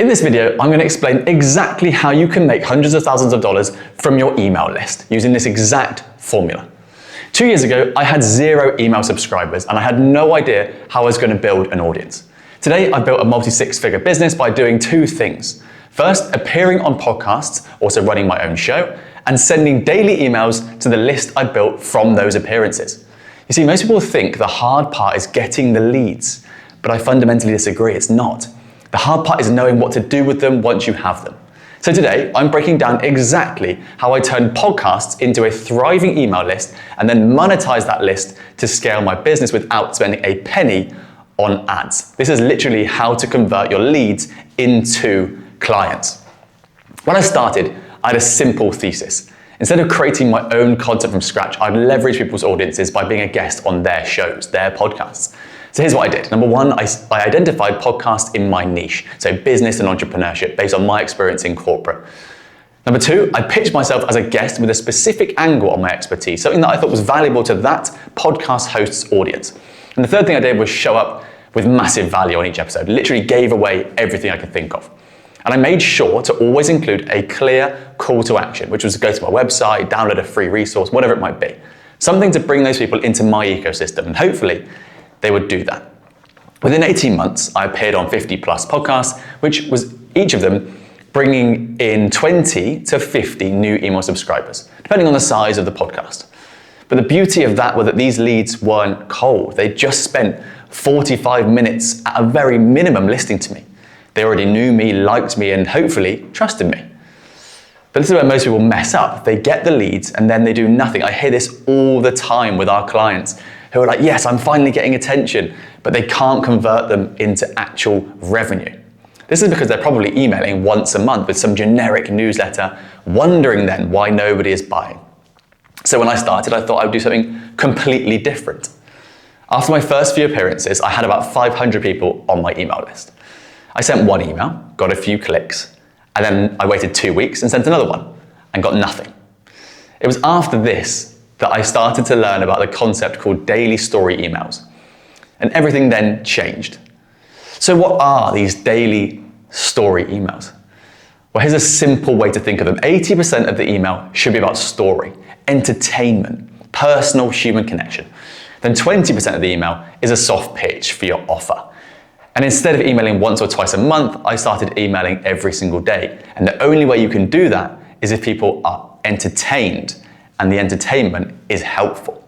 In this video, I'm going to explain exactly how you can make hundreds of thousands of dollars from your email list using this exact formula. 2 years ago, I had 0 email subscribers and I had no idea how I was going to build an audience. Today, I've built a multi-six-figure business by doing 2 things. First, appearing on podcasts, also running my own show, and sending daily emails to the list I built from those appearances. You see, most people think the hard part is getting the leads, but I fundamentally disagree, it's not. The hard part is knowing what to do with them once you have them. So today, I'm breaking down exactly how I turn podcasts into a thriving email list and then monetize that list to scale my business without spending a penny on ads. This is literally how to convert your leads into clients. When I started, I had a simple thesis. Instead of creating my own content from scratch, I'd leverage people's audiences by being a guest on their shows, their podcasts. So here's what I did. Number one, I identified podcasts in my niche, so business and entrepreneurship based on my experience in corporate. Number two, I pitched myself as a guest with a specific angle on my expertise, something that I thought was valuable to that podcast host's audience. And the third thing I did was show up with massive value on each episode, literally gave away everything I could think of. And I made sure to always include a clear call to action, which was to go to my website, download a free resource, whatever it might be. Something to bring those people into my ecosystem, and hopefully they would do that. Within 18 months, I appeared on 50 plus podcasts, which was each of them bringing in 20 to 50 new email subscribers, depending on the size of the podcast. But the beauty of that was that these leads weren't cold. They just spent 45 minutes at a very minimum listening to me. They already knew me, liked me, and hopefully trusted me. But this is where most people mess up. They get the leads and then they do nothing. I hear this all the time with our clients who are like, yes, I'm finally getting attention, but they can't convert them into actual revenue. This is because they're probably emailing once a month with some generic newsletter, wondering then why nobody is buying. So when I started, I thought I would do something completely different. After my first few appearances, I had about 500 people on my email list. I sent one email, got a few clicks, and then I waited 2 weeks and sent another one and got nothing. It was after this that I started to learn about the concept called daily story emails. And everything then changed. So what are these daily story emails? Well, here's a simple way to think of them. 80% of the email should be about story, entertainment, personal human connection. Then 20% of the email is a soft pitch for your offer. And instead of emailing once or twice a month, I started emailing every single day. And the only way you can do that is if people are entertained and the entertainment is helpful.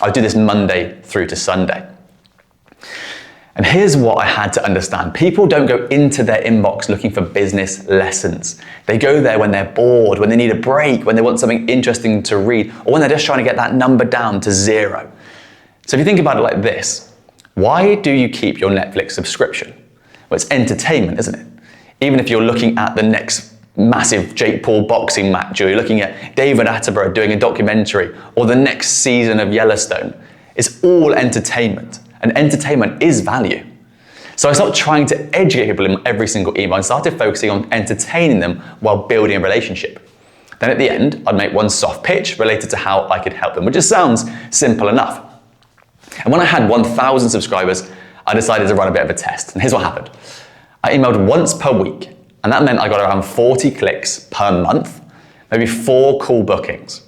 I do this Monday through to Sunday. And here's what I had to understand. People don't go into their inbox looking for business lessons. They go there when they're bored, when they need a break, when they want something interesting to read, or when they're just trying to get that number down to 0. So if you think about it like this, why do you keep your Netflix subscription? Well, it's entertainment, isn't it? Even if you're looking at the next massive Jake Paul boxing match, or you're looking at David Attenborough doing a documentary, or the next season of Yellowstone, it's all entertainment, and entertainment is value. So I stopped trying to educate people in every single email and started focusing on entertaining them while building a relationship. Then at the end, I'd make one soft pitch related to how I could help them, which just sounds simple enough. And when I had 1,000 subscribers, I decided to run a bit of a test. And here's what happened. I emailed once per week, and that meant I got around 40 clicks per month, maybe 4 call bookings.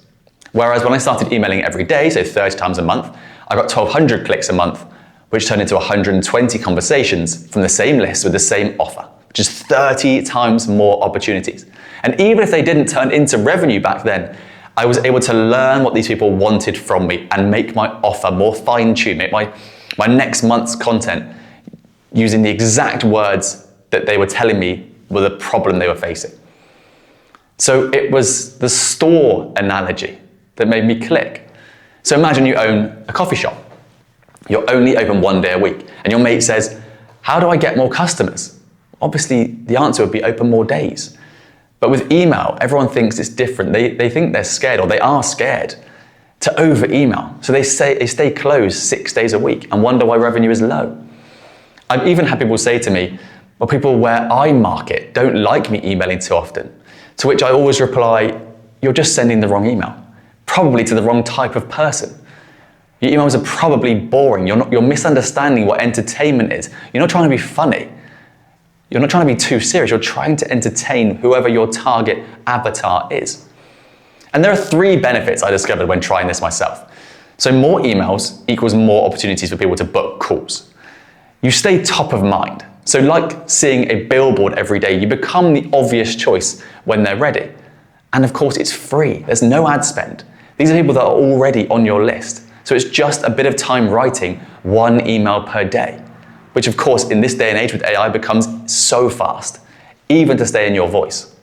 Whereas when I started emailing every day, so 30 times a month, I got 1,200 clicks a month, which turned into 120 conversations from the same list with the same offer, which is 30 times more opportunities. And even if they didn't turn into revenue back then, I was able to learn what these people wanted from me and make my offer more fine-tuned, make my next month's content using the exact words that they were telling me were the problem they were facing. So it was the store analogy that made me click. So imagine you own a coffee shop. You're only open 1 day a week, and your mate says, how do I get more customers? Obviously, the answer would be open more days. But with email, everyone thinks it's different. They think they're scared, or they are scared to over email. So they stay closed 6 days a week and wonder why revenue is low. I've even had people say to me, well, people where I market don't like me emailing too often. To which I always reply, you're just sending the wrong email, probably to the wrong type of person. Your emails are probably boring. You're misunderstanding what entertainment is. You're not trying to be funny. You're not trying to be too serious. You're trying to entertain whoever your target avatar is. And there are 3 benefits I discovered when trying this myself. So more emails equals more opportunities for people to book calls. You stay top of mind. So like seeing a billboard every day, you become the obvious choice when they're ready. And of course, it's free. There's no ad spend. These are people that are already on your list. So it's just a bit of time writing 1 email per day, which of course, in this day and age with AI becomes so fast, even to stay in your voice.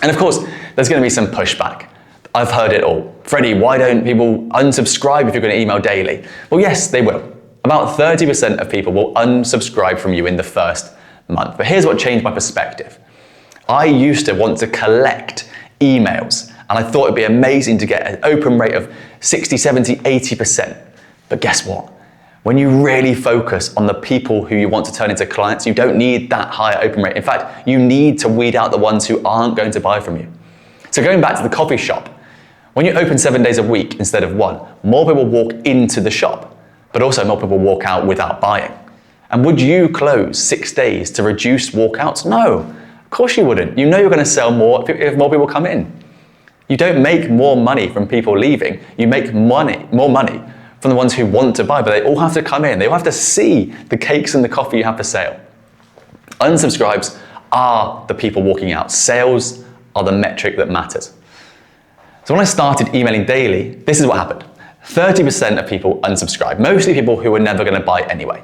And of course, there's going to be some pushback. I've heard it all. Freddie, why don't people unsubscribe if you're going to email daily? Well, yes, they will. About 30% of people will unsubscribe from you in the first month. But here's what changed my perspective. I used to want to collect emails, and I thought it'd be amazing to get an open rate of 60, 70, 80%. But guess what? When you really focus on the people who you want to turn into clients, you don't need that higher open rate. In fact, you need to weed out the ones who aren't going to buy from you. So going back to the coffee shop, when you open 7 days a week instead of 1, more people walk into the shop, but also more people walk out without buying. And would you close 6 days to reduce walkouts? No, of course you wouldn't. You know you're going to sell more if more people come in. You don't make more money from people leaving. You make more money from the ones who want to buy, but they all have to come in. They all have to see the cakes and the coffee you have for sale. Unsubscribes are the people walking out. Sales are the metric that matters. So when I started emailing daily, this is what happened. 30% of people unsubscribed, mostly people who were never going to buy anyway.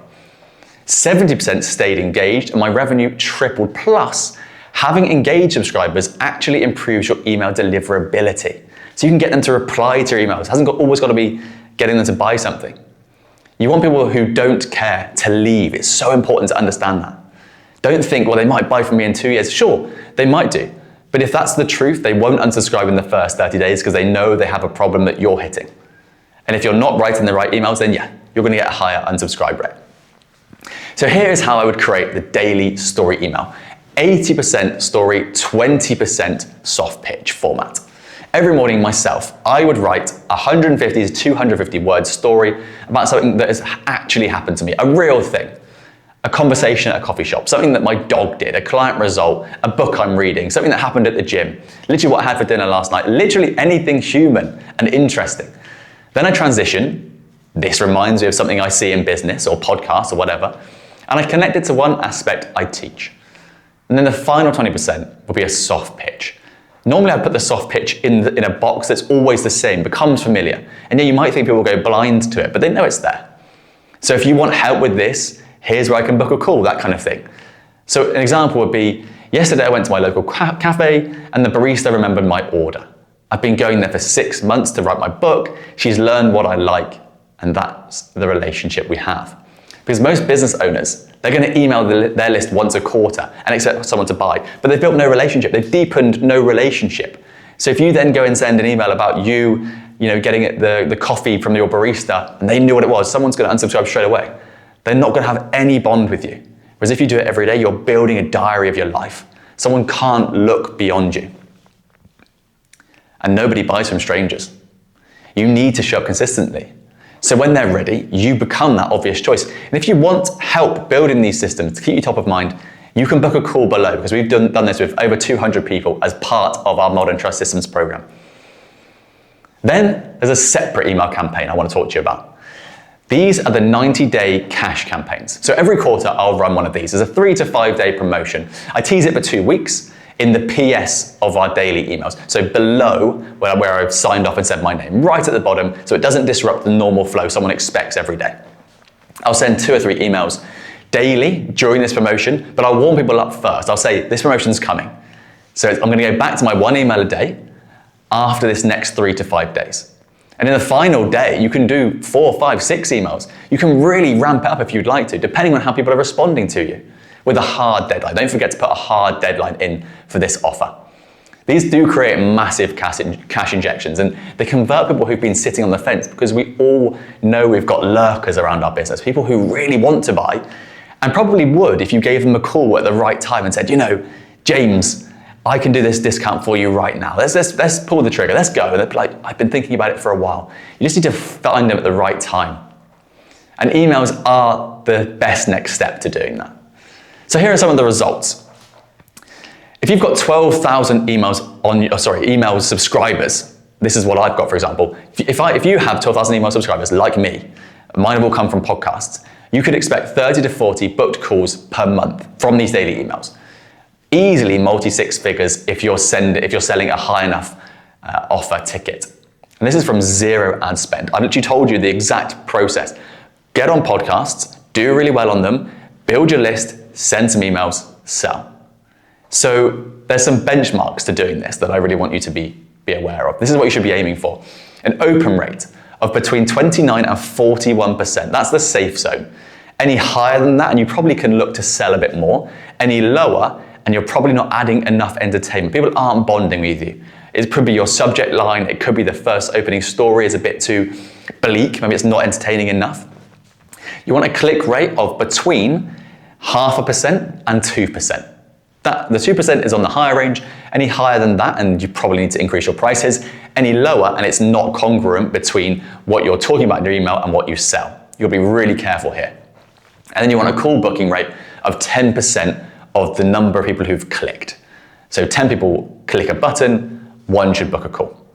70% stayed engaged, and my revenue tripled. Plus, having engaged subscribers actually improves your email deliverability. So you can get them to reply to your emails. It hasn't always got to be getting them to buy something. You want people who don't care to leave. It's so important to understand that. Don't think, well, they might buy from me in 2 years. Sure, they might do. But if that's the truth, they won't unsubscribe in the first 30 days because they know they have a problem that you're hitting. And if you're not writing the right emails, then yeah, you're going to get a higher unsubscribe rate. So here is how I would create the daily story email. 80% story, 20% soft pitch format. Every morning myself, I would write 150 to 250 word story about something that has actually happened to me, a real thing. A conversation at a coffee shop, something that my dog did, a client result, a book I'm reading, something that happened at the gym, literally what I had for dinner last night, literally anything human and interesting. Then I transition, this reminds me of something I see in business or podcasts or whatever, and I connect it to one aspect I teach. And then the final 20% will be a soft pitch. Normally I put the soft pitch in a box that's always the same, becomes familiar. And yeah, you might think people will go blind to it, but they know it's there. So if you want help with this, here's where I can book a call, that kind of thing. So an example would be, yesterday I went to my local cafe and the barista remembered my order. I've been going there for 6 months to write my book. She's learned what I like, and that's the relationship we have. Because most business owners, they're going to email their list once a quarter and expect someone to buy, but they've built no relationship. They've deepened no relationship. So if you then go and send an email about you getting the coffee from your barista, and they knew what it was, someone's going to unsubscribe straight away. They're not going to have any bond with you. Whereas if you do it every day, you're building a diary of your life. Someone can't look beyond you. And nobody buys from strangers. You need to show up consistently. So when they're ready, you become that obvious choice. And if you want help building these systems to keep you top of mind, you can book a call below, because we've done this with over 200 people as part of our Modern Trust Systems program. Then there's a separate email campaign I want to talk to you about. These are the 90-day cash campaigns. So every quarter I'll run one of these. There's a 3 to 5 day promotion. I tease it for 2 weeks in the PS of our daily emails. So below where I've signed off and said my name, right at the bottom, so it doesn't disrupt the normal flow someone expects every day. I'll send 2 or 3 emails daily during this promotion, but I'll warn people up first. I'll say, this promotion's coming. So I'm gonna go back to my 1 email a day after this next 3 to 5 days. And in the final day, you can do 4, 5, 6 emails. You can really ramp it up if you'd like to, depending on how people are responding to you, with a hard deadline. Don't forget to put a hard deadline in for this offer. These do create massive cash injections, and they convert people who've been sitting on the fence, because we all know we've got lurkers around our business, people who really want to buy, and probably would if you gave them a call at the right time and said, James, I can do this discount for you right now. Let's pull the trigger, let's go. And they're like, I've been thinking about it for a while. You just need to find them at the right time. And emails are the best next step to doing that. So here are some of the results. If you've got 12,000 email subscribers, this is what I've got, for example. If you have 12,000 email subscribers like me, mine will come from podcasts, you could expect 30 to 40 booked calls per month from these daily emails. Easily multi-six figures if you're selling a high enough offer ticket. And this is from zero ad spend. I've literally told you the exact process. Get on podcasts, do really well on them, build your list, send some emails, sell. So there's some benchmarks to doing this that I really want you to be aware of. This is what you should be aiming for. An open rate of between 29 and 41%. That's the safe zone. Any higher than that, and you probably can look to sell a bit more. Any lower, and you're probably not adding enough entertainment. People aren't bonding with you. It could be your subject line. It could be the first opening story is a bit too bleak. Maybe it's not entertaining enough. You want a click rate of between 0.5% and 2%. The 2% is on the higher range. Any higher than that, and you probably need to increase your prices. Any lower, and it's not congruent between what you're talking about in your email and what you sell. You'll be really careful here. And then you want a call booking rate of 10% of the number of people who've clicked. So 10 people click a button, 1 should book a call.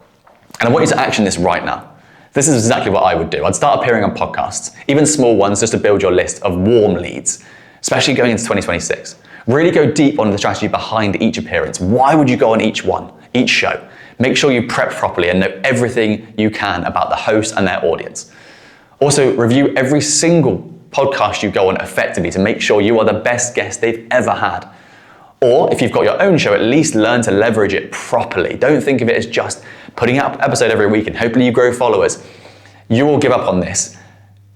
And I want you to action this right now. This is exactly what I would do. I'd start appearing on podcasts, even small ones, just to build your list of warm leads, especially going into 2026. Really go deep on the strategy behind each appearance. Why would you go on each one, each show? Make sure you prep properly and know everything you can about the host and their audience. Also, review every single podcast you go on effectively to make sure you are the best guest they've ever had. Or if you've got your own show, at least learn to leverage it properly. Don't think of it as just putting out an episode every week and hopefully you grow followers. You will give up on this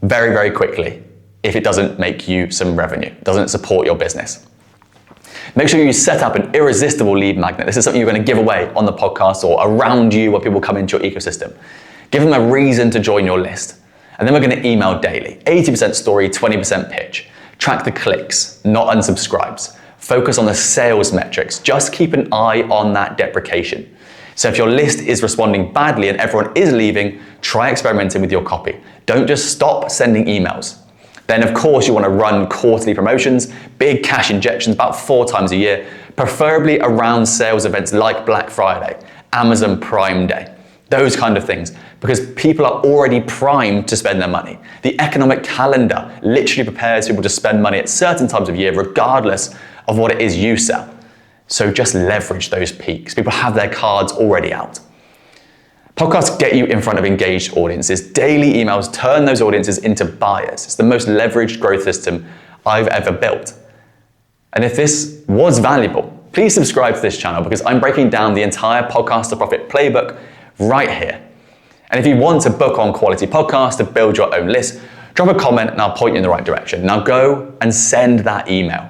very, very quickly if it doesn't make you some revenue, doesn't support your business. Make sure you set up an irresistible lead magnet. This is something you're going to give away on the podcast or around you where people come into your ecosystem. Give them a reason to join your list. And then we're going to email daily. 80% story, 20% pitch. Track the clicks, not unsubscribes. Focus on the sales metrics. Just keep an eye on that deprecation. So if your list is responding badly and everyone is leaving, try experimenting with your copy. Don't just stop sending emails. Then of course you want to run quarterly promotions, big cash injections about 4 times a year, preferably around sales events like Black Friday, Amazon Prime Day, those kind of things, because people are already primed to spend their money. The economic calendar literally prepares people to spend money at certain times of year regardless of what it is you sell. So just leverage those peaks. People have their cards already out. Podcasts get you in front of engaged audiences. Daily emails turn those audiences into buyers. It's the most leveraged growth system I've ever built. And if this was valuable, please subscribe to this channel because I'm breaking down the entire Podcast to Profit playbook right here. And if you want to book on quality podcasts to build your own list, drop a comment and I'll point you in the right direction. Now go and send that email.